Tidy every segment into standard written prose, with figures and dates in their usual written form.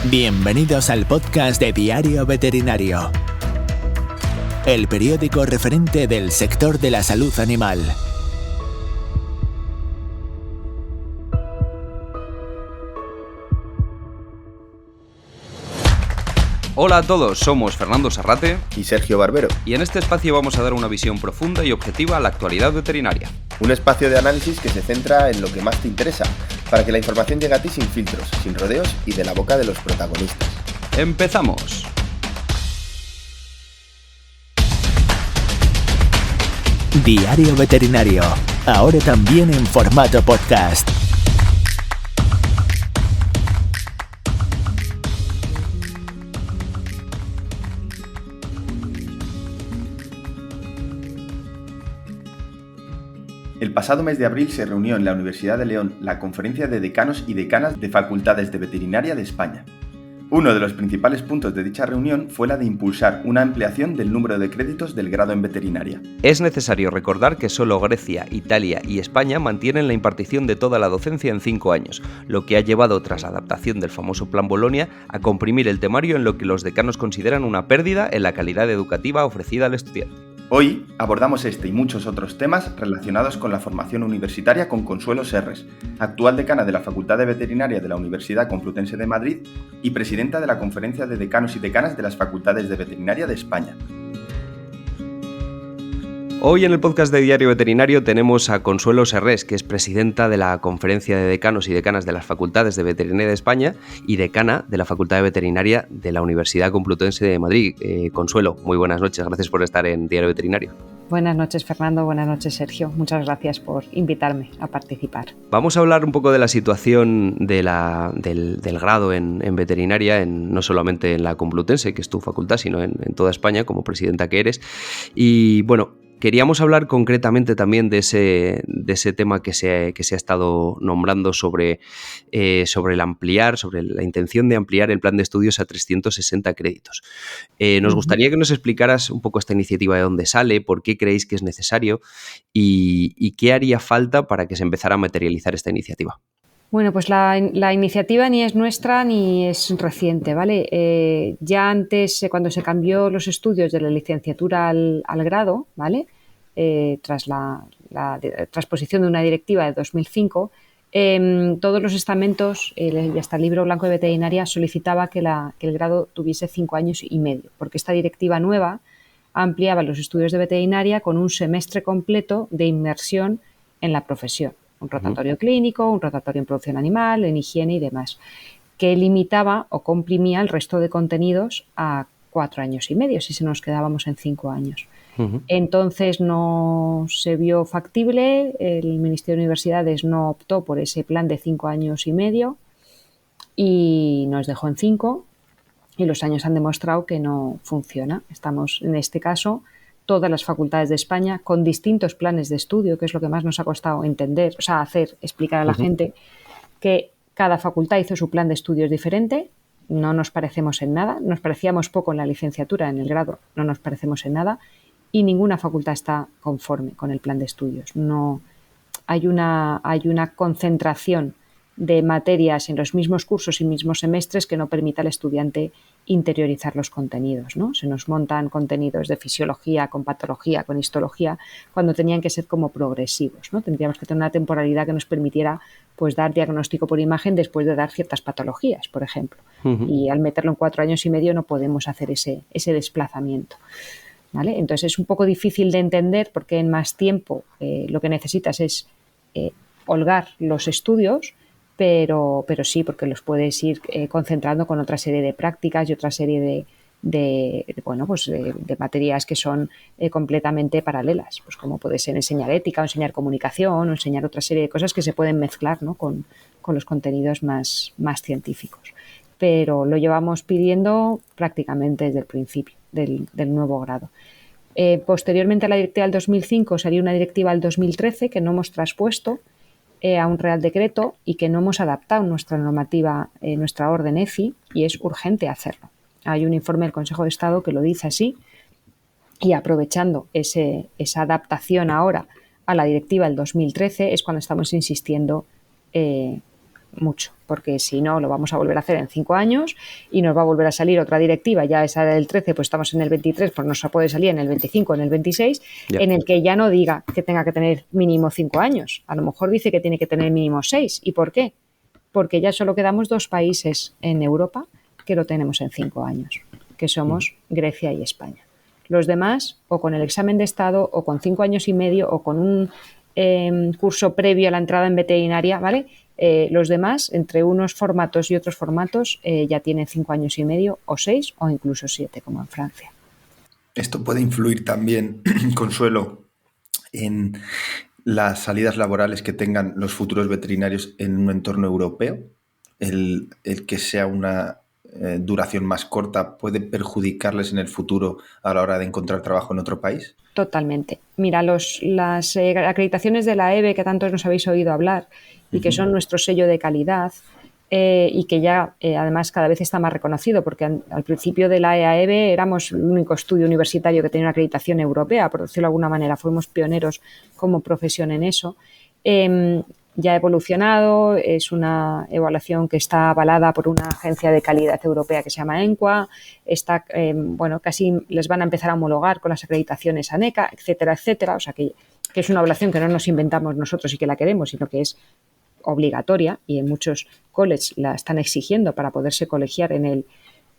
Bienvenidos al podcast de Diario Veterinario, el periódico referente del sector de la salud animal. Hola a todos, somos Fernando Sarrate y Sergio Barbero. Y en este espacio vamos a dar una visión profunda y objetiva a la actualidad veterinaria. Un espacio de análisis que se centra en lo que más te interesa, para que la información llegue a ti sin filtros, sin rodeos y de la boca de los protagonistas. ¡Empezamos! Diario Veterinario, ahora también en formato podcast. El pasado mes de abril se reunió en la Universidad de León la Conferencia de Decanos y Decanas de Facultades de Veterinaria de España. Uno de los principales puntos de dicha reunión fue la de impulsar una ampliación del número de créditos del grado en veterinaria. Es necesario recordar que solo Grecia, Italia y España mantienen la impartición de toda la docencia en 5 años, lo que ha llevado, tras la adaptación del famoso Plan Bolonia, a comprimir el temario en lo que los decanos consideran una pérdida en la calidad educativa ofrecida al estudiante. Hoy abordamos este y muchos otros temas relacionados con la formación universitaria con Consuelo Serres, actual decana de la Facultad de Veterinaria de la Universidad Complutense de Madrid y presidenta de la Conferencia de Decanos y Decanas de las Facultades de Veterinaria de España. Hoy en el podcast de Diario Veterinario tenemos a Consuelo Serres, que es presidenta de la Conferencia de Decanos y Decanas de las Facultades de Veterinaria de España y decana de la Facultad de Veterinaria de la Universidad Complutense de Madrid. Consuelo, muy buenas noches, gracias por estar en Diario Veterinario. Buenas noches, Fernando, buenas noches, Sergio. Muchas gracias por invitarme a participar. Vamos a hablar un poco de la situación del grado en veterinaria, no solamente en la Complutense, que es tu facultad, sino en toda España, como presidenta que eres. Y bueno, queríamos hablar concretamente también de ese tema que se ha estado nombrando sobre la intención de ampliar el plan de estudios a 360 créditos. Nos gustaría que nos explicaras un poco esta iniciativa, de dónde sale, por qué creéis que es necesario y qué haría falta para que se empezara a materializar esta iniciativa. Bueno, pues la iniciativa ni es nuestra ni es reciente, ¿vale? Ya antes, cuando se cambió los estudios de la licenciatura al grado, ¿vale? Tras la transposición de una directiva de 2005, todos los estamentos y hasta el libro blanco de veterinaria solicitaba que el grado tuviese 5 años y medio, porque esta directiva nueva ampliaba los estudios de veterinaria con un semestre completo de inmersión en la profesión. Un rotatorio clínico, un rotatorio en producción animal, en higiene y demás, que limitaba o comprimía el resto de contenidos a 4 años y medio, si nos quedábamos en 5 años. Entonces no se vio factible, el Ministerio de Universidades no optó por ese plan de 5 años y medio y nos dejó en 5, y los años han demostrado que no funciona. Estamos, en este caso, todas las facultades de España con distintos planes de estudio, que es lo que más nos ha costado entender, explicar a la gente que cada facultad hizo su plan de estudios diferente. No nos parecemos en nada, nos parecíamos poco en la licenciatura, en el grado no nos parecemos en nada, y ninguna facultad está conforme con el plan de estudios. No hay una concentración de materias en los mismos cursos y mismos semestres que no permita al estudiante interiorizar los contenidos, ¿no? Se nos montan contenidos de fisiología, con patología, con histología, cuando tenían que ser como progresivos, ¿no? Tendríamos que tener una temporalidad que nos permitiera, pues, dar diagnóstico por imagen después de dar ciertas patologías, por ejemplo. Y al meterlo en 4 años y medio no podemos hacer ese desplazamiento, ¿vale? Entonces es un poco difícil de entender, porque en más tiempo lo que necesitas es holgar los estudios, pero sí, porque los puedes ir concentrando con otra serie de prácticas y otra serie de materias que son completamente paralelas, pues como puede ser enseñar ética o enseñar comunicación o enseñar otra serie de cosas que se pueden mezclar, ¿no? con los contenidos más científicos. Pero lo llevamos pidiendo prácticamente desde el principio del nuevo grado. Posteriormente a la directiva del 2005 salió una directiva del 2013 que no hemos traspuesto a un Real Decreto y que no hemos adaptado nuestra normativa, nuestra orden EFI, y es urgente hacerlo. Hay un informe del Consejo de Estado que lo dice así, y aprovechando esa adaptación ahora a la directiva del 2013 es cuando estamos insistiendo mucho, porque si no lo vamos a volver a hacer en 5 años y nos va a volver a salir otra directiva, ya esa del 13, pues estamos en el 23, pues nos puede salir en el 25, en el 26, en el que ya no diga que tenga que tener mínimo 5 años, a lo mejor dice que tiene que tener mínimo 6. ¿Y por qué? Porque ya solo quedamos 2 países en Europa que lo tenemos en 5 años, que somos Grecia y España. Los demás, o con el examen de estado, o con 5 años y medio, o con un curso previo a la entrada en veterinaria, ¿vale? Los demás, entre unos formatos y otros formatos, ya tienen 5 años y medio, o 6, o incluso 7, como en Francia. Esto puede influir también, Consuelo, en las salidas laborales que tengan los futuros veterinarios en un entorno europeo. El que sea una duración más corta puede perjudicarles en el futuro a la hora de encontrar trabajo en otro país. Totalmente. Mira, las acreditaciones de la EBE, que tanto nos habéis oído hablar y que son nuestro sello de calidad, y que ya además cada vez está más reconocido, porque al principio de la EAEB éramos el único estudio universitario que tenía una acreditación europea, por decirlo de alguna manera, fuimos pioneros como profesión en eso. Ya ha evolucionado, es una evaluación que está avalada por una agencia de calidad europea que se llama ENQA, está, casi les van a empezar a homologar con las acreditaciones ANECA, etcétera, etcétera, o sea que es una evaluación que no nos inventamos nosotros y que la queremos, sino que es obligatoria y en muchos colleges la están exigiendo para poderse colegiar por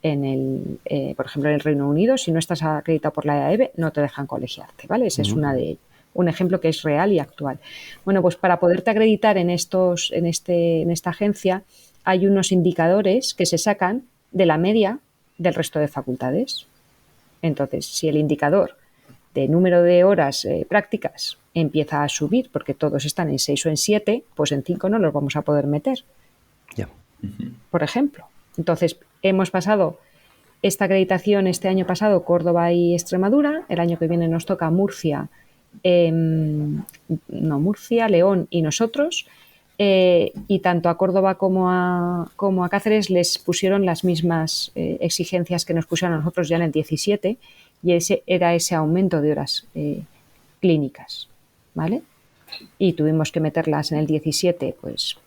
ejemplo, en el Reino Unido. Si no estás acreditado por la EAEB, no te dejan colegiarte, ¿vale? Ese es un ejemplo que es real y actual. Bueno, pues para poderte acreditar en esta agencia hay unos indicadores que se sacan de la media del resto de facultades. Entonces, si el indicador de número de horas prácticas empieza a subir porque todos están en 6 o en 7, pues en 5 no los vamos a poder meter. Por ejemplo. Entonces, hemos pasado esta acreditación este año pasado Córdoba y Extremadura, el año que viene nos toca Murcia, León y nosotros, y tanto a Córdoba como a Cáceres les pusieron las mismas exigencias que nos pusieron a nosotros ya en el 17, y era ese aumento de horas clínicas, ¿vale? Y tuvimos que meterlas en el 17, pues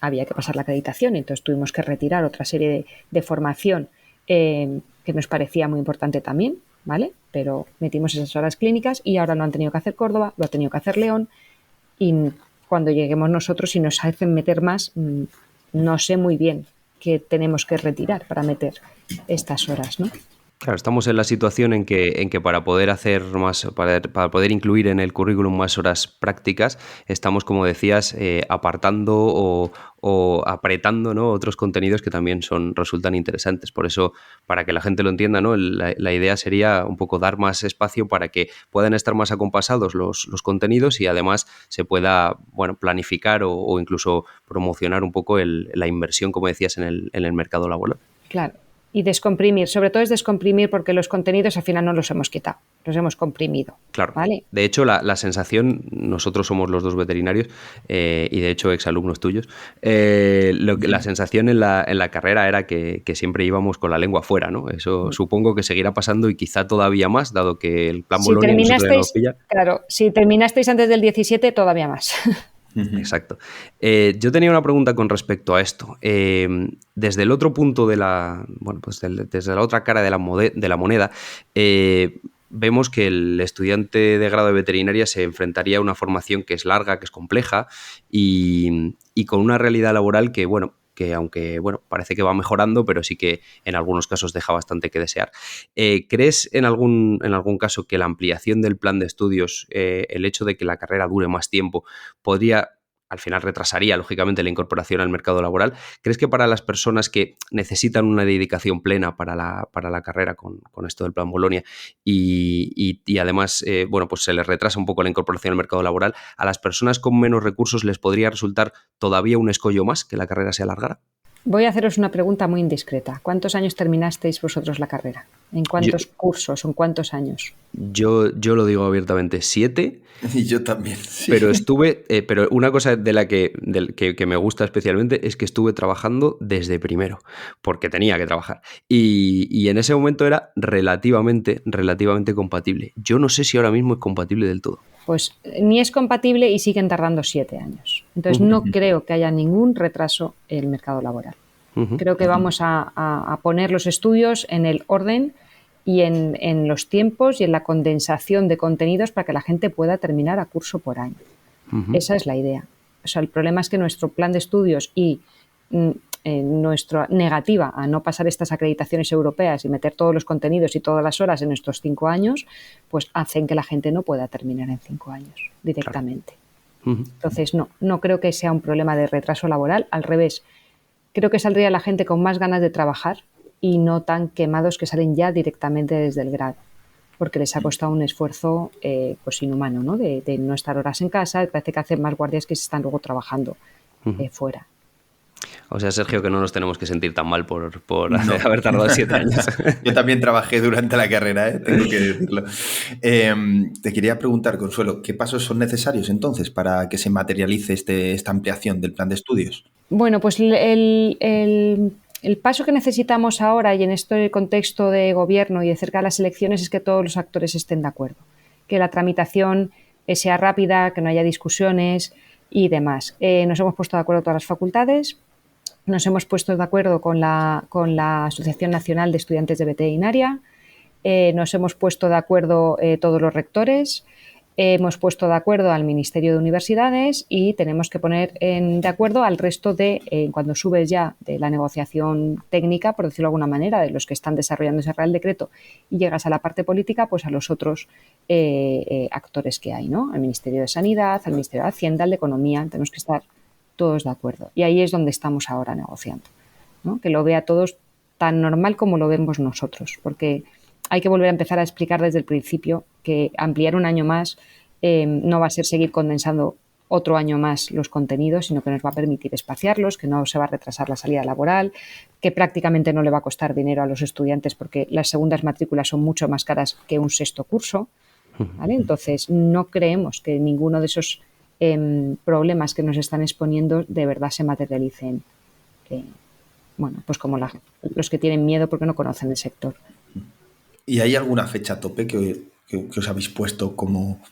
había que pasar la acreditación, entonces tuvimos que retirar otra serie de formación que nos parecía muy importante también, ¿vale? Pero metimos esas horas clínicas y ahora lo han tenido que hacer Córdoba, lo ha tenido que hacer León, y cuando lleguemos nosotros, si nos hacen meter más, no sé muy bien qué tenemos que retirar para meter estas horas, ¿no? Claro, estamos en la situación en que para poder hacer más, para poder incluir en el currículum más horas prácticas, estamos, como decías, apartando o apretando, ¿no?, otros contenidos que también resultan interesantes. Por eso, para que la gente lo entienda, ¿no?, la idea sería un poco dar más espacio para que puedan estar más acompasados los contenidos y además se pueda, planificar o incluso promocionar un poco la inversión, como decías, en el mercado laboral. Claro. Y descomprimir, sobre todo es descomprimir porque los contenidos al final no los hemos quitado, los hemos comprimido. Claro, ¿vale? De hecho la sensación, nosotros somos los dos veterinarios y de hecho exalumnos tuyos, la sensación en la carrera era que siempre íbamos con la lengua fuera, ¿no? Eso supongo que seguirá pasando y quizá todavía más, dado que el plan Bolonia nos pilla. Claro, si terminasteis antes del 17, todavía más. Exacto. Yo tenía una pregunta con respecto a esto. Desde el otro punto desde la otra cara de la moneda, vemos que el estudiante de grado de veterinaria se enfrentaría a una formación que es larga, que es compleja y con una realidad laboral que aunque parece que va mejorando, pero sí que en algunos casos deja bastante que desear. ¿Crees en algún caso que la ampliación del plan de estudios, el hecho de que la carrera dure más tiempo, al final retrasaría, lógicamente, la incorporación al mercado laboral? ¿Crees que para las personas que necesitan una dedicación plena para la carrera con esto del plan Bolonia y además, pues se les retrasa un poco la incorporación al mercado laboral, a las personas con menos recursos les podría resultar todavía un escollo más que la carrera se alargara? Voy a haceros una pregunta muy indiscreta. ¿Cuántos años terminasteis vosotros la carrera? ¿En cuántos cursos o en cuántos años? Yo lo digo abiertamente, 7. Y yo también, sí. Pero una cosa que me gusta especialmente es que estuve trabajando desde primero, porque tenía que trabajar. Y en ese momento era relativamente compatible. Yo no sé si ahora mismo es compatible del todo. Pues ni es compatible y siguen tardando 7 años. Entonces no creo que haya ningún retraso en el mercado laboral. Creo que vamos a poner los estudios en el orden y en los tiempos y en la condensación de contenidos para que la gente pueda terminar a curso por año. Esa es la idea. O sea, el problema es que nuestro plan de estudios y nuestra negativa a no pasar estas acreditaciones europeas y meter todos los contenidos y todas las horas en estos 5 años, pues hacen que la gente no pueda terminar en 5 años directamente. Entonces, no creo que sea un problema de retraso laboral, al revés. Creo que saldría la gente con más ganas de trabajar y no tan quemados que salen ya directamente desde el grado, porque les ha costado un esfuerzo pues inhumano, ¿no? De no estar horas en casa, parece que hacen más guardias que se están luego trabajando fuera. O sea, Sergio, que no nos tenemos que sentir tan mal por haber tardado 7 años. Yo también trabajé durante la carrera, tengo que decirlo. Te quería preguntar, Consuelo, ¿qué pasos son necesarios entonces para que se materialice esta ampliación del plan de estudios? Bueno, pues el paso que necesitamos ahora y en este contexto de gobierno y de cerca de las elecciones es que todos los actores estén de acuerdo, que la tramitación sea rápida, que no haya discusiones y demás. Nos hemos puesto de acuerdo todas las facultades, nos hemos puesto de acuerdo con la Asociación Nacional de Estudiantes de Veterinaria, nos hemos puesto de acuerdo todos los rectores, hemos puesto de acuerdo al Ministerio de Universidades y tenemos que poner de acuerdo al resto cuando subes ya de la negociación técnica, por decirlo de alguna manera, de los que están desarrollando ese Real Decreto y llegas a la parte política, pues a los otros actores que hay, ¿no? Al Ministerio de Sanidad, al Ministerio de Hacienda, al de Economía, tenemos que estar todos de acuerdo. Y ahí es donde estamos ahora negociando, ¿no? Que lo vea todos tan normal como lo vemos nosotros, porque hay que volver a empezar a explicar desde el principio que ampliar un año más no va a ser seguir condensando otro año más los contenidos, sino que nos va a permitir espaciarlos, que no se va a retrasar la salida laboral, que prácticamente no le va a costar dinero a los estudiantes porque las segundas matrículas son mucho más caras que un sexto curso, ¿vale? Entonces, no creemos que ninguno de esos problemas que nos están exponiendo de verdad se materialicen, bueno, pues como los que tienen miedo porque no conocen el sector. ¿Y hay alguna fecha a tope que os habéis puesto como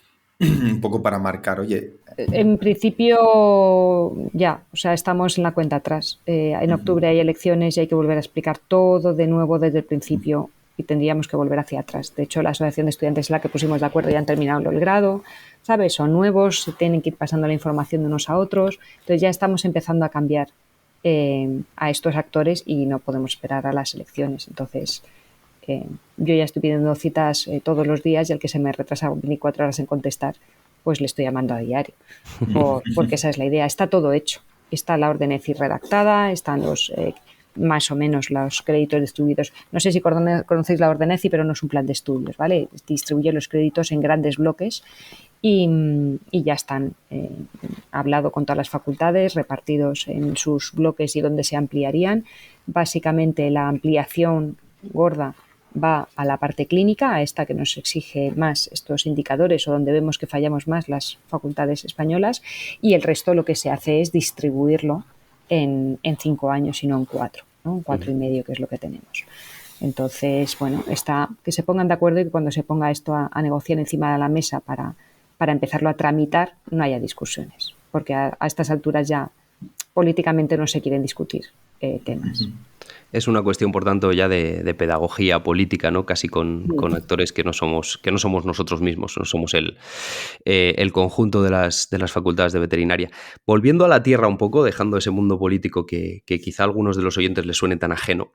un poco para marcar? Oye, en principio ya, o sea, estamos en la cuenta atrás. En octubre hay elecciones y hay que volver a explicar todo de nuevo desde el principio y tendríamos que volver hacia atrás. De hecho, la Asociación de Estudiantes es la que pusimos de acuerdo, ya han terminado el grado, ¿sabes? Son nuevos, se tienen que ir pasando la información de unos a otros. Entonces ya estamos empezando a cambiar a estos actores y no podemos esperar a las elecciones. Entonces, yo ya estoy pidiendo citas todos los días y al que se me retrasa 24 horas en contestar, pues le estoy llamando a diario. Porque esa es la idea. Está todo hecho. Está la orden ECI redactada, están más o menos los créditos distribuidos. No sé si conocéis la orden ECI, pero no es un plan de estudios, ¿vale? Distribuye los créditos en grandes bloques y ya están hablado con todas las facultades, repartidos en sus bloques y donde se ampliarían. Básicamente la ampliación gorda va a la parte clínica, a esta que nos exige más estos indicadores o donde vemos que fallamos más las facultades españolas, y el resto lo que se hace es distribuirlo en 5 años y no en 4, ¿no? En 4 y medio, que es lo que tenemos. Entonces, bueno, que se pongan de acuerdo y que cuando se ponga esto a negociar encima de la mesa para empezarlo a tramitar, no haya discusiones, porque a estas alturas ya políticamente no se quieren discutir temas. Es una cuestión, por tanto, ya de pedagogía política, ¿no? Casi con actores que no somos nosotros mismos, no somos el conjunto de las facultades de veterinaria. Volviendo a la tierra un poco, dejando ese mundo político que quizá a algunos de los oyentes les suene tan ajeno,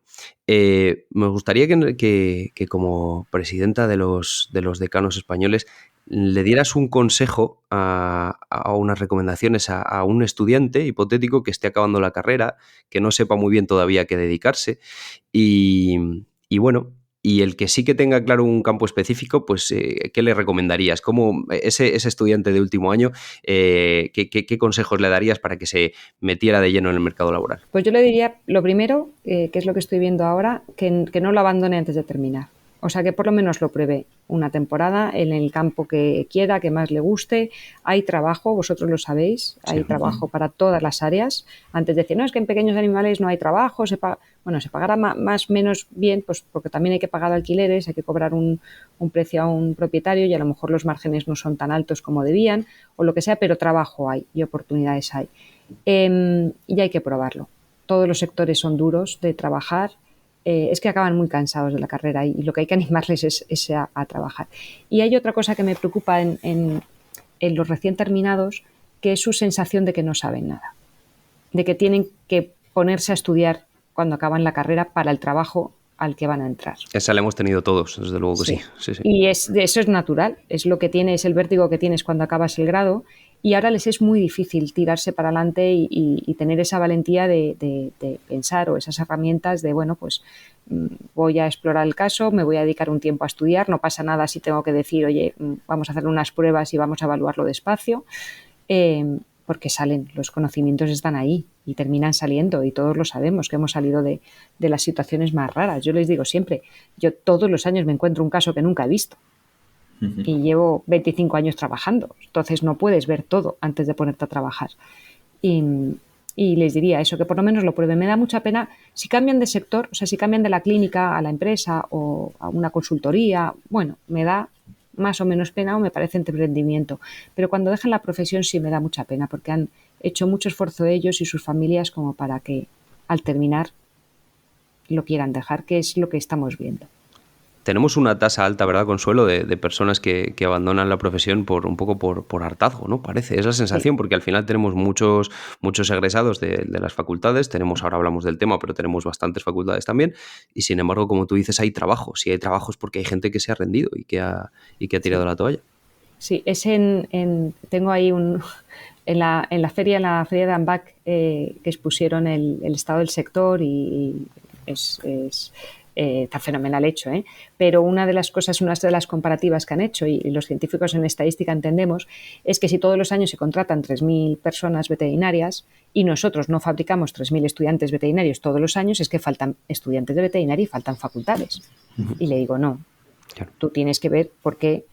me gustaría que como presidenta de los decanos españoles le dieras un consejo a unas recomendaciones a un estudiante hipotético que esté acabando la carrera, que no sepa muy bien todavía a qué dedicarse y bueno, y el que sí que tenga claro un campo específico, pues, ¿qué le recomendarías? ¿Cómo ese estudiante de último año, qué consejos le darías para que se metiera de lleno en el mercado laboral? Pues yo le diría, lo primero, que es lo que estoy viendo ahora, que no lo abandone antes de terminar. O sea, que por lo menos lo pruebe una temporada en el campo que quiera, que más le guste. Hay trabajo, vosotros lo sabéis, hay trabajo para todas las áreas. Antes de decir, no, es que en pequeños animales no hay trabajo, se pagará más menos bien, pues porque también hay que pagar alquileres, hay que cobrar un precio a un propietario y a lo mejor los márgenes no son tan altos como debían, o lo que sea, pero trabajo hay y oportunidades hay. Y hay que probarlo. Todos los sectores son duros de trabajar. Es que acaban muy cansados de la carrera y lo que hay que animarles es a trabajar. Y hay otra cosa que me preocupa en los recién terminados, que es su sensación de que no saben nada, de que tienen que ponerse a estudiar cuando acaban la carrera para el trabajo al que van a entrar. Esa la hemos tenido todos, desde luego que sí. Y eso es natural, es lo que tienes, el vértigo que tienes cuando acabas el grado, y ahora les es muy difícil tirarse para adelante y tener esa valentía de pensar, o esas herramientas de, bueno, pues voy a explorar el caso, me voy a dedicar un tiempo a estudiar, no pasa nada si tengo que decir, oye, vamos a hacer unas pruebas y vamos a evaluarlo despacio, porque los conocimientos están ahí y terminan saliendo, y todos lo sabemos, que hemos salido de las situaciones más raras. Yo les digo siempre, yo todos los años me encuentro un caso que nunca he visto. Y llevo 25 años trabajando, entonces no puedes ver todo antes de ponerte a trabajar. Y les diría eso, que por lo menos lo prueben. Me da mucha pena si cambian de sector, o sea, si cambian de la clínica a la empresa o a una consultoría, bueno, me da más o menos pena o me parece emprendimiento. Pero cuando dejan la profesión sí me da mucha pena, porque han hecho mucho esfuerzo ellos y sus familias como para que al terminar lo quieran dejar, que es lo que estamos viendo. Tenemos una tasa alta, ¿verdad, Consuelo?, de personas que abandonan la profesión un poco por hartazgo, ¿no? Parece, es la sensación, porque al final tenemos muchos egresados de las facultades, ahora hablamos del tema, pero tenemos bastantes facultades también, y sin embargo, como tú dices, hay trabajo. Si hay trabajo es porque hay gente que se ha rendido y que ha tirado la toalla. Sí, tengo ahí en la feria de AMBAC que expusieron el estado del sector y está fenomenal hecho, pero una de las comparativas que han hecho, y los científicos en estadística entendemos, es que si todos los años se contratan 3.000 personas veterinarias y nosotros no fabricamos 3.000 estudiantes veterinarios todos los años, es que faltan estudiantes de veterinaria y faltan facultades. Y le digo, no, claro, tú tienes que ver por qué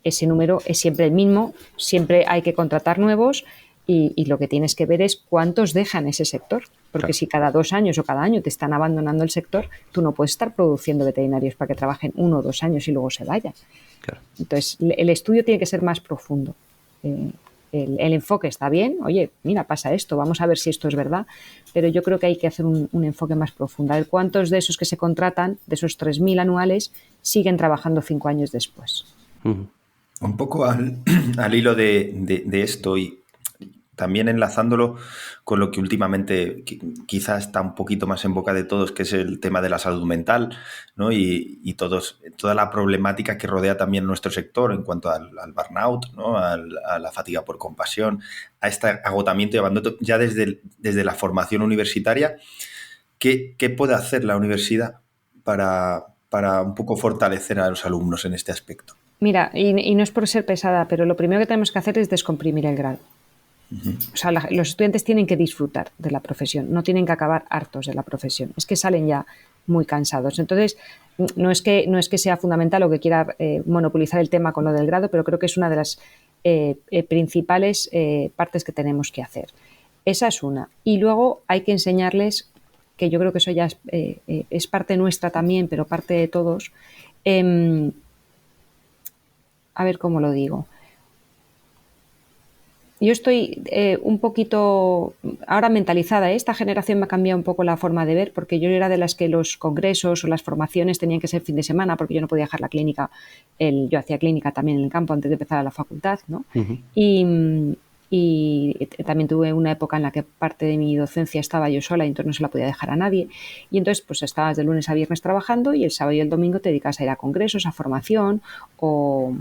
ese número es siempre el mismo, siempre hay que contratar nuevos. Y lo que tienes que ver es cuántos dejan ese sector, porque claro, si cada 2 años o cada año te están abandonando el sector, tú no puedes estar produciendo veterinarios para que trabajen 1 o 2 años y luego se vayan. Claro. Entonces, el estudio tiene que ser más profundo. El enfoque está bien, oye, mira, pasa esto, vamos a ver si esto es verdad, pero yo creo que hay que hacer un enfoque más profundo. A ver cuántos de esos que se contratan, de esos 3.000 anuales, siguen trabajando 5 años después. Un poco al hilo de esto y también enlazándolo con lo que últimamente quizás está un poquito más en boca de todos, que es el tema de la salud mental, ¿no? Y toda la problemática que rodea también nuestro sector en cuanto al burnout, ¿no? A la fatiga por compasión, a este agotamiento y abandono ya desde la formación universitaria. ¿Qué puede hacer la universidad para un poco fortalecer a los alumnos en este aspecto? Mira, y no es por ser pesada, pero lo primero que tenemos que hacer es descomprimir el grado. O sea, los estudiantes tienen que disfrutar de la profesión, no tienen que acabar hartos de la profesión. Es que salen ya muy cansados. Entonces, no es que sea fundamental o que quiera monopolizar el tema con lo del grado, pero creo que es una de las principales partes que tenemos que hacer. Esa es una. Y luego hay que enseñarles, que yo creo que eso ya es parte nuestra también, pero parte de todos. A ver cómo lo digo. Yo estoy un poquito ahora mentalizada. Esta generación me ha cambiado un poco la forma de ver, porque yo era de las que los congresos o las formaciones tenían que ser fin de semana, porque yo no podía dejar la clínica. Yo hacía clínica también en el campo antes de empezar a la facultad, ¿no? Uh-huh. Y también tuve una época en la que parte de mi docencia estaba yo sola y entonces no se la podía dejar a nadie. Y entonces pues estabas de lunes a viernes trabajando y el sábado y el domingo te dedicas a ir a congresos, a formación, o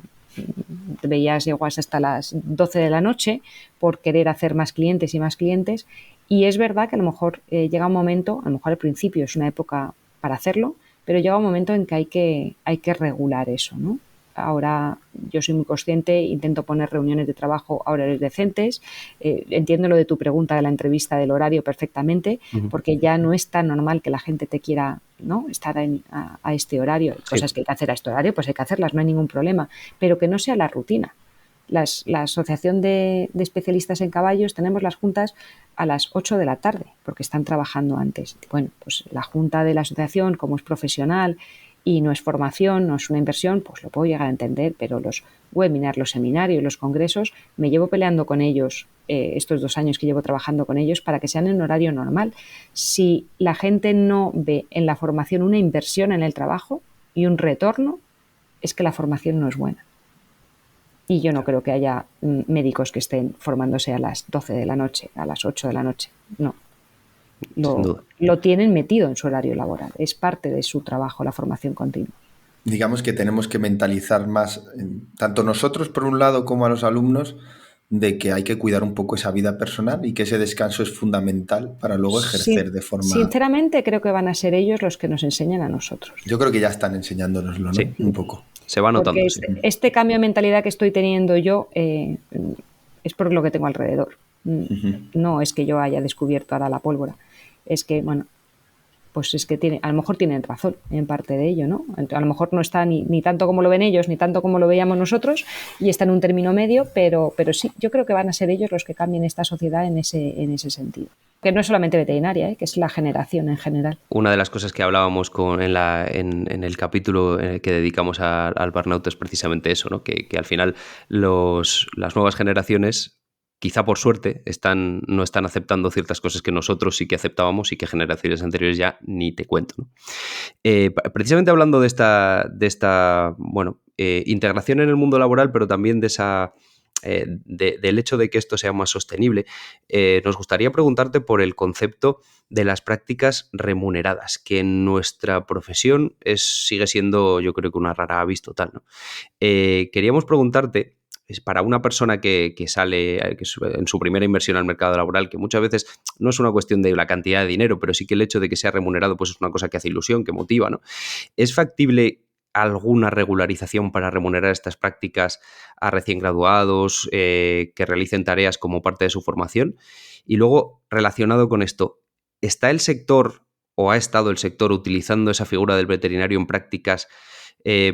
te veías, llegas hasta las 12 de la noche por querer hacer más clientes y más clientes. Y es verdad que a lo mejor llega un momento, a lo mejor al principio es una época para hacerlo, pero llega un momento en que hay que regular eso, ¿no? Ahora yo soy muy consciente, intento poner reuniones de trabajo a horarios decentes. Entiendo lo de tu pregunta de la entrevista del horario perfectamente, porque ya no es tan normal que la gente te quiera, ¿no?, estar a este horario. Cosas que hay que hacer a este horario, pues hay que hacerlas, no hay ningún problema, pero que no sea la rutina. La Asociación de Especialistas en Caballos tenemos las juntas a las 8 de la tarde, porque están trabajando antes. Bueno, pues la junta de la asociación, como es profesional y no es formación, no es una inversión, pues lo puedo llegar a entender, pero los webinars, los seminarios, los congresos, me llevo peleando con ellos estos 2 años que llevo trabajando con ellos para que sean en horario normal. Si la gente no ve en la formación una inversión en el trabajo y un retorno, es que la formación no es buena. Y yo no creo que haya médicos que estén formándose a las 12 de la noche, a las 8 de la noche. No. Lo tienen metido en su horario laboral. Es parte de su trabajo, la formación continua. Digamos que tenemos que mentalizar más, tanto nosotros por un lado como a los alumnos, de que hay que cuidar un poco esa vida personal y que ese descanso es fundamental para luego ejercer de forma... Sinceramente creo que van a ser ellos los que nos enseñan a nosotros. Yo creo que ya están enseñándonoslo, ¿no? Sí. Un poco. Se va notando. Porque este cambio de mentalidad que estoy teniendo yo es por lo que tengo alrededor. No es que yo haya descubierto ahora la pólvora. Es que, bueno, pues es que a lo mejor tienen razón en parte de ello, ¿no? A lo mejor no está ni tanto como lo ven ellos, ni tanto como lo veíamos nosotros, y está en un término medio, pero sí, yo creo que van a ser ellos los que cambien esta sociedad en ese sentido. Que no es solamente veterinaria, que es la generación en general. Una de las cosas que hablábamos en el capítulo que dedicamos al burnout es precisamente eso, ¿no? Que al final las nuevas generaciones, quizá por suerte, no están aceptando ciertas cosas que nosotros sí que aceptábamos y que generaciones anteriores ya ni te cuento, ¿no? Precisamente hablando de esta integración en el mundo laboral, pero también de esa... del hecho de que esto sea más sostenible, nos gustaría preguntarte por el concepto de las prácticas remuneradas, que en nuestra profesión sigue siendo, yo creo que una rara avis total, ¿no? Queríamos preguntarte, para una persona que sale en su primera inversión al mercado laboral, que muchas veces no es una cuestión de la cantidad de dinero, pero sí que el hecho de que sea remunerado pues es una cosa que hace ilusión, que motiva, ¿no? ¿Es factible alguna regularización para remunerar estas prácticas a recién graduados que realicen tareas como parte de su formación? Y luego, relacionado con esto, ¿está el sector o ha estado el sector utilizando esa figura del veterinario en prácticas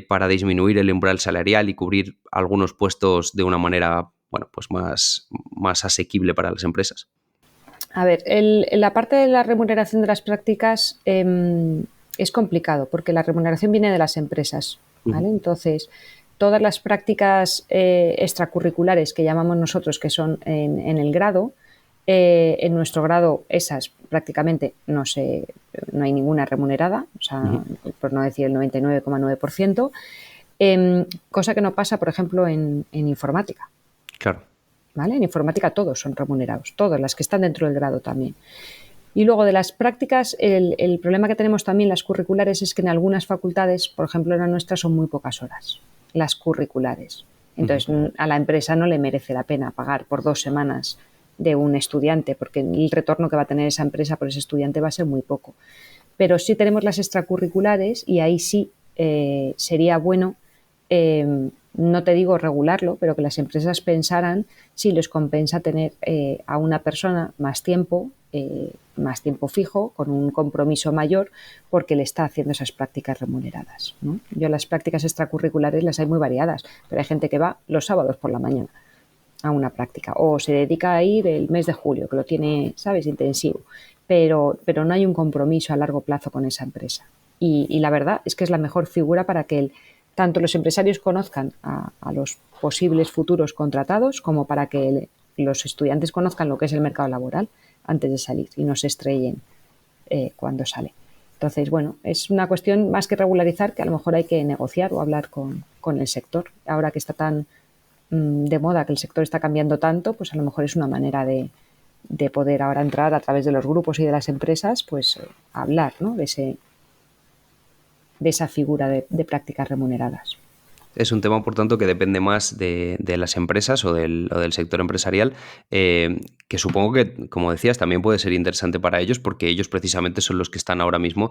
para disminuir el umbral salarial y cubrir algunos puestos de una manera, bueno, pues más asequible para las empresas? A ver, la parte de la remuneración de las prácticas es complicado porque la remuneración viene de las empresas, ¿vale? Entonces, todas las prácticas extracurriculares que llamamos nosotros, que son en el grado, en nuestro grado esas prácticamente no hay ninguna remunerada, o sea, por no decir el 99,9%, cosa que no pasa, por ejemplo, en informática. Claro. ¿Vale? En informática todos son remunerados, todas las que están dentro del grado también. Y luego de las prácticas, el problema que tenemos también las curriculares es que en algunas facultades, por ejemplo en la nuestra, son muy pocas horas, las curriculares. Entonces a la empresa no le merece la pena pagar por 2 semanas de un estudiante, porque el retorno que va a tener esa empresa por ese estudiante va a ser muy poco. Pero sí tenemos las extracurriculares y ahí sí sería bueno, no te digo regularlo, pero que las empresas pensaran si les compensa tener a una persona más tiempo fijo, con un compromiso mayor, porque le está haciendo esas prácticas remuneradas, ¿no? Yo las prácticas extracurriculares las hay muy variadas, pero hay gente que va los sábados por la mañana a una práctica o se dedica a ir el mes de julio, que lo tiene, ¿sabes?, intensivo, pero no hay un compromiso a largo plazo con esa empresa. Y la verdad es que es la mejor figura para que tanto los empresarios conozcan a los posibles futuros contratados como para que los estudiantes conozcan lo que es el mercado laboral antes de salir y no se estrellen cuando sale. Entonces, bueno, es una cuestión más que regularizar, que a lo mejor hay que negociar o hablar con el sector. Ahora que está tan de moda, que el sector está cambiando tanto, pues a lo mejor es una manera de poder ahora entrar a través de los grupos y de las empresas, pues hablar, ¿no?, de esa figura de prácticas remuneradas. Es un tema, por tanto, que depende más de las empresas o del sector empresarial, que supongo que, como decías, también puede ser interesante para ellos, porque ellos precisamente son los que están ahora mismo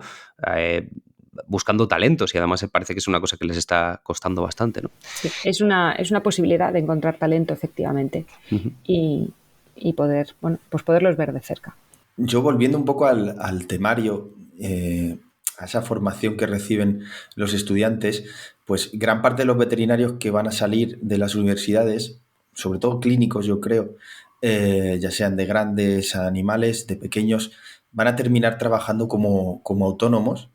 buscando talentos y además parece que es una cosa que les está costando bastante, ¿no? Sí, es una posibilidad de encontrar talento, efectivamente, y poder, bueno, pues poderlos ver de cerca. Yo volviendo un poco al temario, a esa formación que reciben los estudiantes, pues gran parte de los veterinarios que van a salir de las universidades, sobre todo clínicos yo creo, ya sean de grandes animales, de pequeños, van a terminar trabajando como autónomos.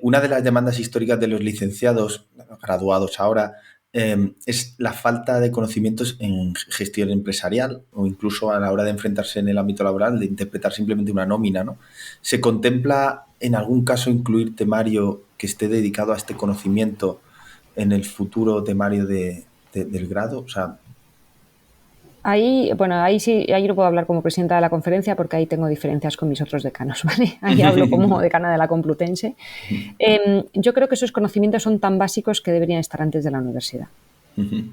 Una de las demandas históricas de los licenciados, graduados ahora, es la falta de conocimientos en gestión empresarial o incluso a la hora de enfrentarse en el ámbito laboral, de interpretar simplemente una nómina, ¿no? ¿Se contempla en algún caso incluir temario que esté dedicado a este conocimiento en el futuro temario del grado? O sea, ahí sí, ahí no puedo hablar como presidenta de la conferencia porque ahí tengo diferencias con mis otros decanos, ¿vale? Ahí hablo como decana de la Complutense. Yo creo que esos conocimientos son tan básicos que deberían estar antes de la universidad.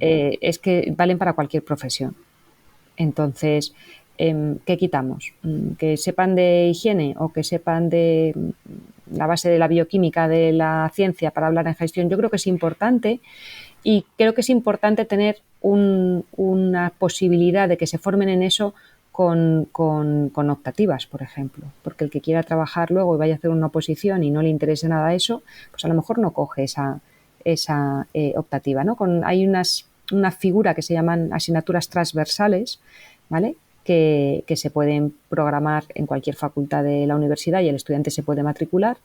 Es que valen para cualquier profesión. Entonces, ¿qué quitamos? ¿Que sepan de higiene o que sepan de la base de la bioquímica de la ciencia para hablar en gestión? Yo creo que es importante. Y creo que es importante tener una posibilidad de que se formen en eso con optativas, por ejemplo. Porque el que quiera trabajar luego y vaya a hacer una oposición y no le interese nada eso, pues a lo mejor no coge esa optativa, ¿no? Hay una figura que se llaman asignaturas transversales, ¿vale? Que se pueden programar en cualquier facultad de la universidad y el estudiante se puede matricular.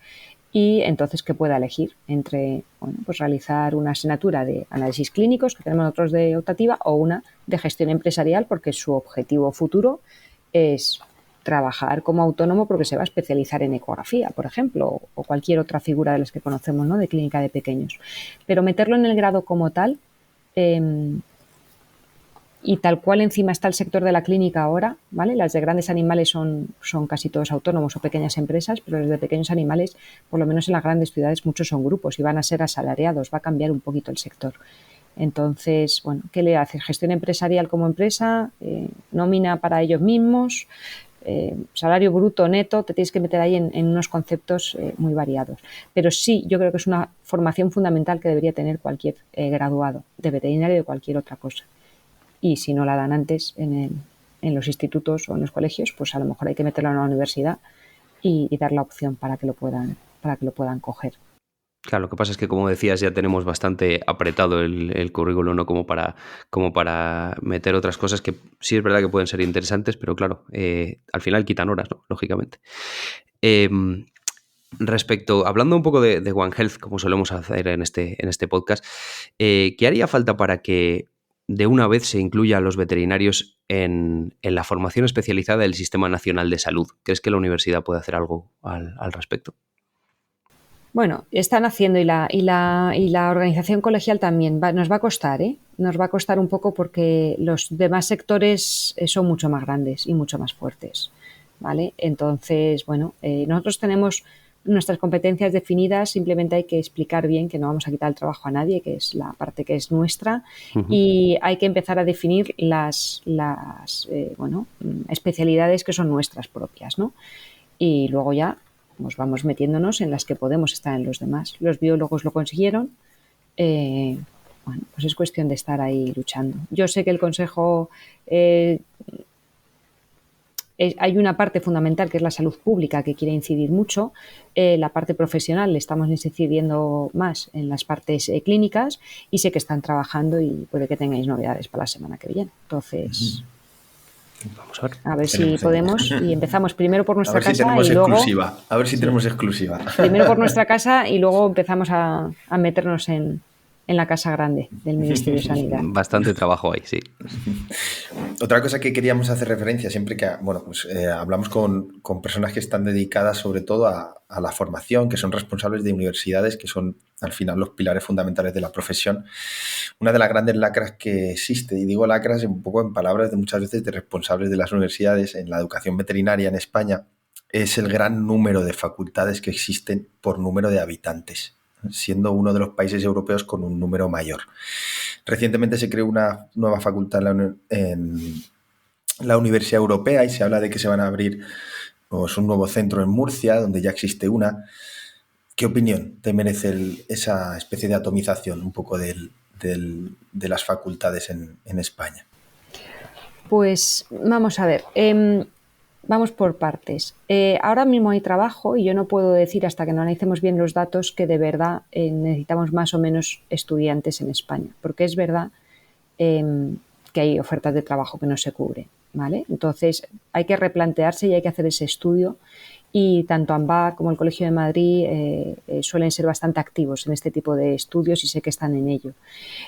Y entonces que pueda elegir entre pues realizar una asignatura de análisis clínicos, que tenemos nosotros de optativa, o una de gestión empresarial, porque su objetivo futuro es trabajar como autónomo porque se va a especializar en ecografía, por ejemplo, o cualquier otra figura de las que conocemos, ¿no? De clínica de pequeños. Pero meterlo en el grado como tal, y tal cual encima está el sector de la clínica ahora, ¿vale? Las de grandes animales son casi todos autónomos o pequeñas empresas, pero los de pequeños animales, por lo menos en las grandes ciudades, muchos son grupos y van a ser asalariados, va a cambiar un poquito el sector. Entonces, bueno, ¿qué le haces? Gestión empresarial como empresa, nómina para ellos mismos, salario bruto, neto, te tienes que meter ahí en unos conceptos muy variados. Pero sí, yo creo que es una formación fundamental que debería tener cualquier graduado de veterinario o de cualquier otra cosa. Y si no la dan antes en los institutos o en los colegios, pues a lo mejor hay que meterla en la universidad y dar la opción para que lo puedan coger. Claro, lo que pasa es que, como decías, ya tenemos bastante apretado el currículum, ¿no? Como para meter otras cosas que sí es verdad que pueden ser interesantes, pero claro, al final quitan horas, ¿no? Lógicamente. Hablando un poco de One Health, como solemos hacer en este podcast, ¿qué haría falta para que de una vez se incluya a los veterinarios en la formación especializada del Sistema Nacional de Salud? ¿Crees que la universidad puede hacer algo al respecto? Bueno, están haciendo y la organización colegial también. Nos va a costar, ¿eh? Nos va a costar un poco porque los demás sectores son mucho más grandes y mucho más fuertes, ¿vale? Entonces, bueno, nosotros tenemos nuestras competencias definidas, simplemente hay que explicar bien que no vamos a quitar el trabajo a nadie, que es la parte que es nuestra, y hay que empezar a definir las especialidades que son nuestras propias, ¿no? Y luego ya pues vamos metiéndonos en las que podemos estar en los demás. Los biólogos lo consiguieron, bueno, pues es cuestión de estar ahí luchando. Yo sé que el Consejo hay una parte fundamental que es la salud pública que quiere incidir mucho, la parte profesional le estamos incidiendo más en las partes clínicas y sé que están trabajando y puede que tengáis novedades para la semana que viene. Entonces, vamos a ver. A ver si podemos y empezamos primero por nuestra casa y luego... exclusiva. A ver si tenemos exclusiva. Primero por nuestra casa y luego empezamos a meternos en la casa grande del Ministerio de Sanidad. Bastante trabajo ahí, sí. Otra cosa que queríamos hacer referencia siempre que hablamos con personas que están dedicadas sobre todo a la formación, que son responsables de universidades, que son al final los pilares fundamentales de la profesión. Una de las grandes lacras que existe, y digo lacras un poco en palabras de muchas veces de responsables de las universidades en la educación veterinaria en España, es el gran número de facultades que existen por número de habitantes, siendo uno de los países europeos con un número mayor. Recientemente se creó una nueva facultad en la Universidad Europea y se habla de que se van a abrir un nuevo centro en Murcia, donde ya existe una. ¿Qué opinión te merece esa especie de atomización un poco de las facultades en España? Pues vamos a ver, vamos por partes. Ahora mismo hay trabajo y yo no puedo decir hasta que no analicemos bien los datos que de verdad necesitamos más o menos estudiantes en España, porque es verdad que hay ofertas de trabajo que no se cubren, ¿vale? Entonces hay que replantearse y hay que hacer ese estudio, y tanto AMBAC como el Colegio de Madrid suelen ser bastante activos en este tipo de estudios y sé que están en ello.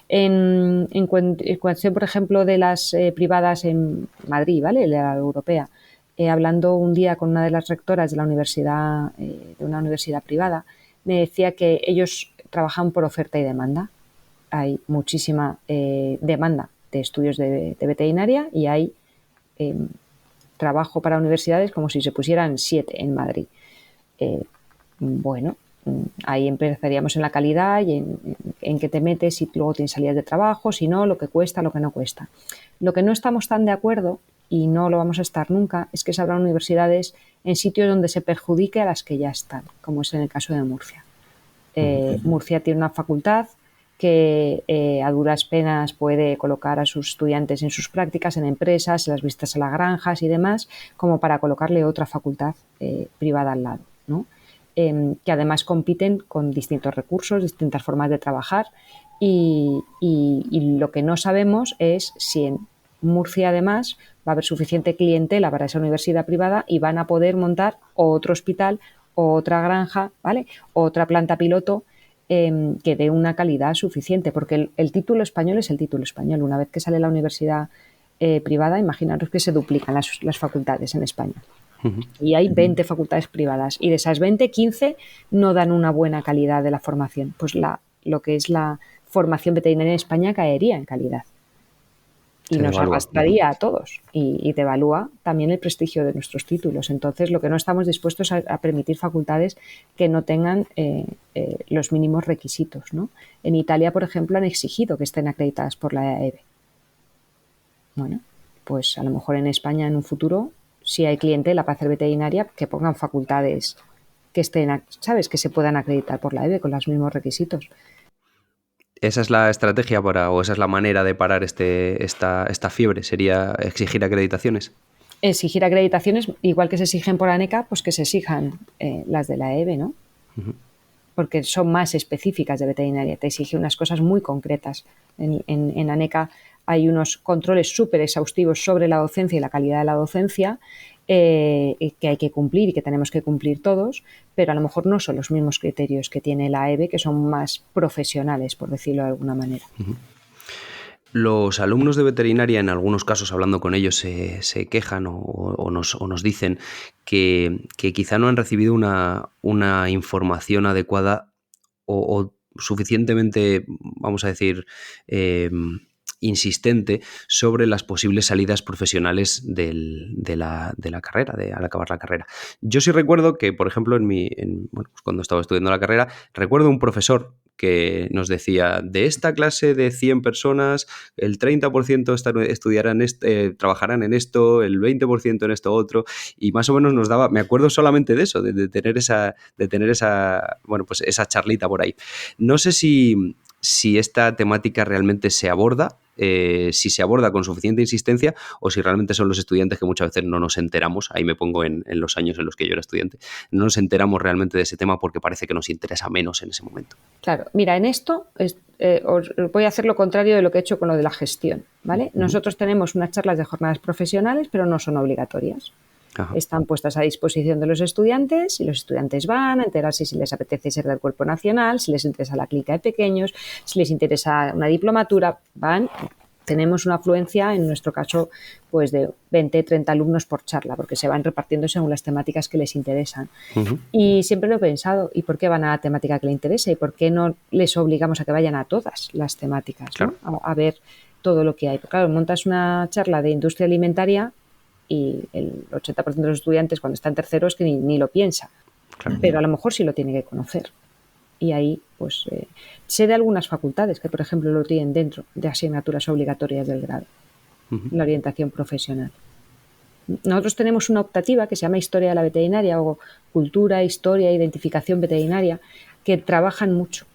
En cuestión, por ejemplo, de las privadas en Madrid, ¿vale? De la europea, hablando un día con una de las rectoras de la universidad, de una universidad privada, me decía que ellos trabajan por oferta y demanda. Hay muchísima demanda de estudios de veterinaria y hay trabajo para universidades como si se pusieran 7 en Madrid. Bueno, ahí empezaríamos en la calidad y en qué te metes, si luego tienes salidas de trabajo, si no, lo que cuesta, lo que no cuesta. Lo que no estamos tan de acuerdo, y no lo vamos a estar nunca, es que se abran universidades en sitios donde se perjudique a las que ya están, como es en el caso de Murcia. Murcia tiene una facultad que a duras penas puede colocar a sus estudiantes en sus prácticas, en empresas, en las visitas a las granjas y demás, como para colocarle otra facultad privada al lado, ¿no? Que además compiten con distintos recursos, distintas formas de trabajar, y lo que no sabemos es si en Murcia además va a haber suficiente clientela para esa universidad privada y van a poder montar otro hospital, otra granja, ¿vale? Otra planta piloto que dé una calidad suficiente, porque el título español es el título español. Una vez que sale la universidad privada, imaginaros que se duplican las facultades en España. Y hay 20 facultades privadas y de esas 20, 15 no dan una buena calidad de la formación. Pues lo que es la formación veterinaria en España caería en calidad y nos arrastraría a todos y devalúa también el prestigio de nuestros títulos. Entonces, lo que no estamos dispuestos a permitir facultades que no tengan los mínimos requisitos, ¿no? En Italia, por ejemplo, han exigido que estén acreditadas por la EBE. Bueno, pues a lo mejor en España en un futuro, si hay clientela para hacer veterinaria, que pongan facultades que estén, ¿sabes?, que se puedan acreditar por la EBE con los mismos requisitos. ¿Esa es la estrategia o esa es la manera de parar esta fiebre? ¿Sería exigir acreditaciones? Exigir acreditaciones, igual que se exigen por ANECA, pues que se exijan las de la EBE, ¿no? Porque son más específicas de veterinaria, te exige unas cosas muy concretas. En ANECA hay unos controles súper exhaustivos sobre la docencia y la calidad de la docencia que hay que cumplir y que tenemos que cumplir todos, pero a lo mejor no son los mismos criterios que tiene la EBE, que son más profesionales, por decirlo de alguna manera. Los alumnos de veterinaria, en algunos casos, hablando con ellos, se quejan o nos dicen que quizá no han recibido una información adecuada o suficientemente, vamos a decir, insistente sobre las posibles salidas profesionales de la carrera, al acabar la carrera. Yo sí recuerdo que, por ejemplo, pues cuando estaba estudiando la carrera, recuerdo un profesor que nos decía, de esta clase de 100 personas, el 30% trabajarán en esto, el 20% en esto otro, y más o menos nos daba, me acuerdo solamente de eso, de tener esa charlita por ahí. No sé si esta temática realmente se aborda, si se aborda con suficiente insistencia o si realmente son los estudiantes que muchas veces no nos enteramos, ahí me pongo en los años en los que yo era estudiante, no nos enteramos realmente de ese tema porque parece que nos interesa menos en ese momento. Claro, mira, en esto os voy a hacer lo contrario de lo que he hecho con lo de la gestión, ¿vale? Nosotros tenemos unas charlas de jornadas profesionales, pero no son obligatorias. Ajá. Están puestas a disposición de los estudiantes y los estudiantes van a enterarse si les apetece ser del cuerpo nacional, si les interesa la clínica de pequeños, si les interesa una diplomatura, van. Tenemos una afluencia, en nuestro caso, pues de 20, 30 alumnos por charla, porque se van repartiendo según las temáticas que les interesan. Y siempre lo he pensado, ¿y por qué van a la temática que les interesa? ¿Y por qué no les obligamos a que vayan a todas las temáticas, ¿no? A ver todo lo que hay? Porque, claro, montas una charla de industria alimentaria y el 80% de los estudiantes cuando está en tercero es que ni lo piensa, pero a lo mejor sí lo tiene que conocer. Y ahí, pues, sé de algunas facultades que, por ejemplo, lo tienen dentro de asignaturas obligatorias del grado, la orientación profesional. Nosotros tenemos una optativa que se llama Historia de la Veterinaria o Cultura, Historia, Identificación Veterinaria, que trabajan mucho.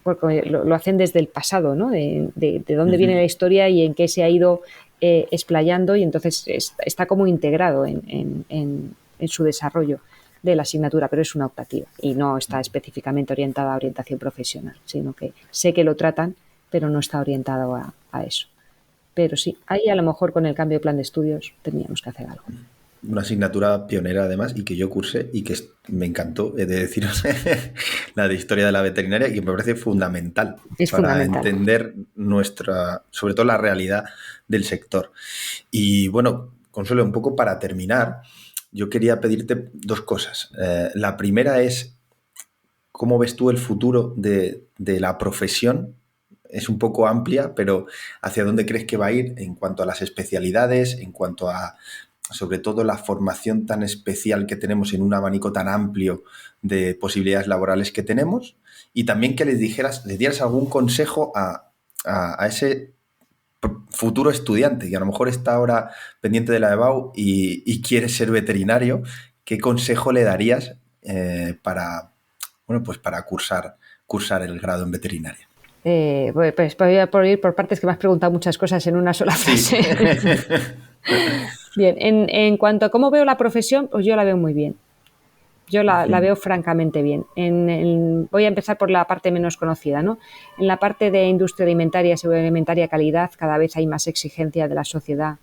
Porque lo hacen desde el pasado, ¿no? De dónde viene la historia y en qué se ha ido explayando, y entonces está como integrado en su desarrollo de la asignatura, pero es una optativa y no está específicamente orientada a orientación profesional, sino que sé que lo tratan, pero no está orientado a eso. Pero sí, ahí a lo mejor con el cambio de plan de estudios teníamos que hacer algo. Una asignatura pionera además y que yo cursé y que me encantó, he de deciros, la de Historia de la Veterinaria, que me parece fundamental para entender sobre todo la realidad del sector. Y bueno, Consuelo, un poco para terminar, yo quería pedirte dos cosas. La primera es, ¿cómo ves tú el futuro de la profesión? Es un poco amplia, pero ¿hacia dónde crees que va a ir en cuanto a las especialidades, en cuanto a sobre todo la formación tan especial que tenemos en un abanico tan amplio de posibilidades laborales que tenemos? Y también que les dieras algún consejo a ese futuro estudiante que a lo mejor está ahora pendiente de la EBAU y quiere ser veterinario. ¿Qué consejo le darías para cursar el grado en veterinaria? Pues voy a ir por partes, que me has preguntado muchas cosas en una sola frase. Sí. Bien, en cuanto a cómo veo la profesión, pues yo la veo muy bien. Yo la veo francamente bien. Voy a empezar por la parte menos conocida, ¿no? En la parte de industria alimentaria, seguridad alimentaria, calidad, cada vez hay más exigencia de la sociedad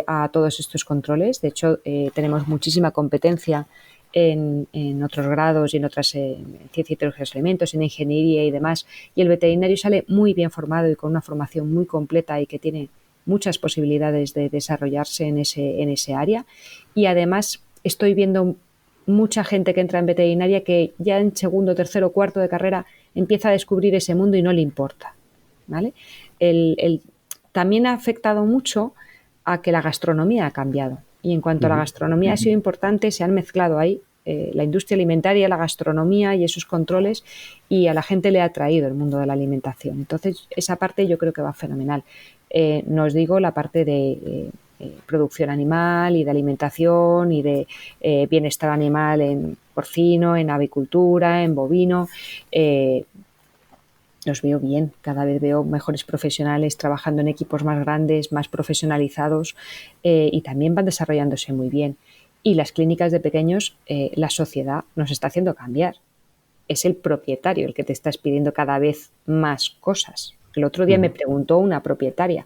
a todos estos controles. De hecho, tenemos muchísima competencia en otros grados y en otras ciencia y tecnología de los alimentos, en ingeniería y demás. Y el veterinario sale muy bien formado y con una formación muy completa y que tiene muchas posibilidades de desarrollarse en ese área. Y además estoy viendo mucha gente que entra en veterinaria que ya en segundo, tercero, cuarto de carrera empieza a descubrir ese mundo y no le importa, ¿vale? También ha afectado mucho a que la gastronomía ha cambiado. Y en cuanto a la gastronomía ha sido importante, se han mezclado ahí la industria alimentaria, la gastronomía y esos controles, y a la gente le ha atraído el mundo de la alimentación. Entonces, esa parte yo creo que va fenomenal. No os digo la parte de producción animal y de alimentación y de bienestar animal en porcino, en avicultura, en bovino. Los veo bien, cada vez veo mejores profesionales trabajando en equipos más grandes, más profesionalizados, y también van desarrollándose muy bien. Y las clínicas de pequeños, la sociedad nos está haciendo cambiar. Es el propietario el que te está pidiendo cada vez más cosas. El otro día me preguntó una propietaria,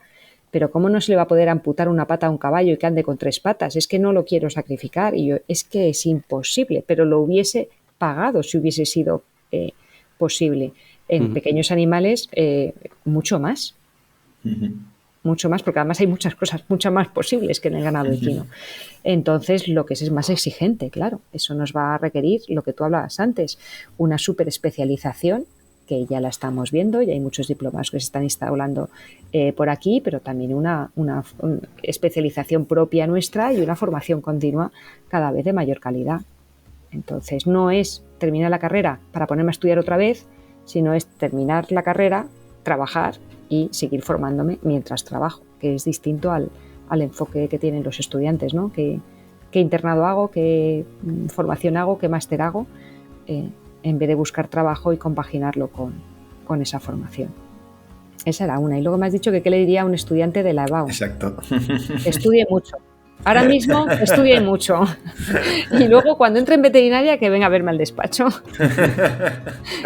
pero ¿cómo no se le va a poder amputar una pata a un caballo y que ande con 3 patas? Es que no lo quiero sacrificar. Y yo, es que es imposible, pero lo hubiese pagado si hubiese sido posible. En pequeños animales, mucho más. Mucho más, porque además hay muchas cosas mucho más posibles que en el ganado equino. Entonces, lo que es más exigente, claro. Eso nos va a requerir, lo que tú hablabas antes, una súper especialización, que ya la estamos viendo, y hay muchos diplomados que se están instaurando por aquí, pero también una especialización propia nuestra y una formación continua cada vez de mayor calidad. Entonces, no es terminar la carrera para ponerme a estudiar otra vez, sino es terminar la carrera, trabajar y seguir formándome mientras trabajo, que es distinto al enfoque que tienen los estudiantes, ¿no? ¿Qué internado hago? ¿Qué formación hago? ¿Qué máster hago? En vez de buscar trabajo y compaginarlo con esa formación. Esa era una. Y luego me has dicho que qué le diría a un estudiante de la EBAU. Exacto. Estudie mucho. Ahora mismo estudie mucho. Y luego cuando entre en veterinaria, que venga a verme al despacho.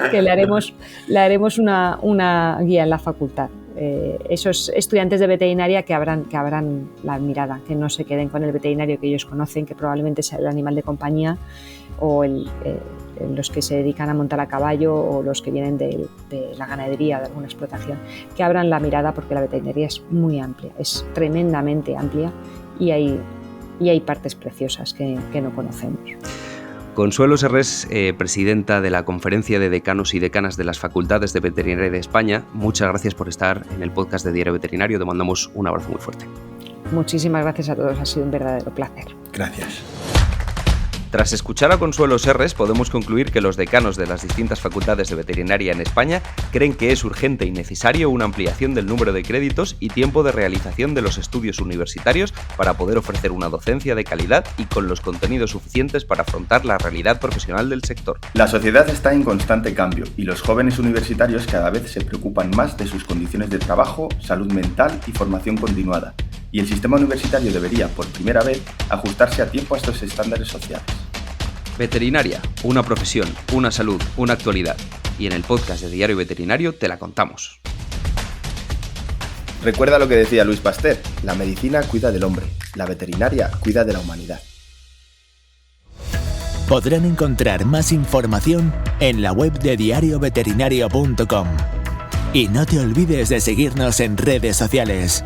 Que le haremos una guía en la facultad. Esos estudiantes de veterinaria que abran la mirada, que no se queden con el veterinario que ellos conocen, que probablemente sea el animal de compañía, o los que se dedican a montar a caballo, o los que vienen de la ganadería, de alguna explotación, que abran la mirada, porque la veterinaria es muy amplia, es tremendamente amplia, y hay partes preciosas que no conocemos. Consuelo Serrés, presidenta de la Conferencia de Decanos y Decanas de las Facultades de Veterinaria de España, muchas gracias por estar en el podcast de Diario Veterinario. Te mandamos un abrazo muy fuerte. Muchísimas gracias a todos, ha sido un verdadero placer. Gracias. Tras escuchar a Consuelo Serres, podemos concluir que los decanos de las distintas facultades de veterinaria en España creen que es urgente y necesario una ampliación del número de créditos y tiempo de realización de los estudios universitarios para poder ofrecer una docencia de calidad y con los contenidos suficientes para afrontar la realidad profesional del sector. La sociedad está en constante cambio y los jóvenes universitarios cada vez se preocupan más de sus condiciones de trabajo, salud mental y formación continuada. Y el sistema universitario debería, por primera vez, ajustarse a tiempo a estos estándares sociales. Veterinaria, una profesión, una salud, una actualidad. Y en el podcast de Diario Veterinario te la contamos. Recuerda lo que decía Luis Pasteur: la medicina cuida del hombre, la veterinaria cuida de la humanidad. Podrán encontrar más información en la web de diarioveterinario.com. Y no te olvides de seguirnos en redes sociales.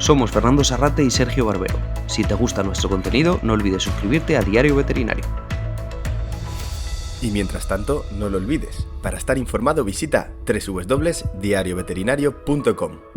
Somos Fernando Sarrate y Sergio Barbero. Si te gusta nuestro contenido, no olvides suscribirte a Diario Veterinario. Y mientras tanto, no lo olvides, para estar informado visita www.diarioveterinario.com.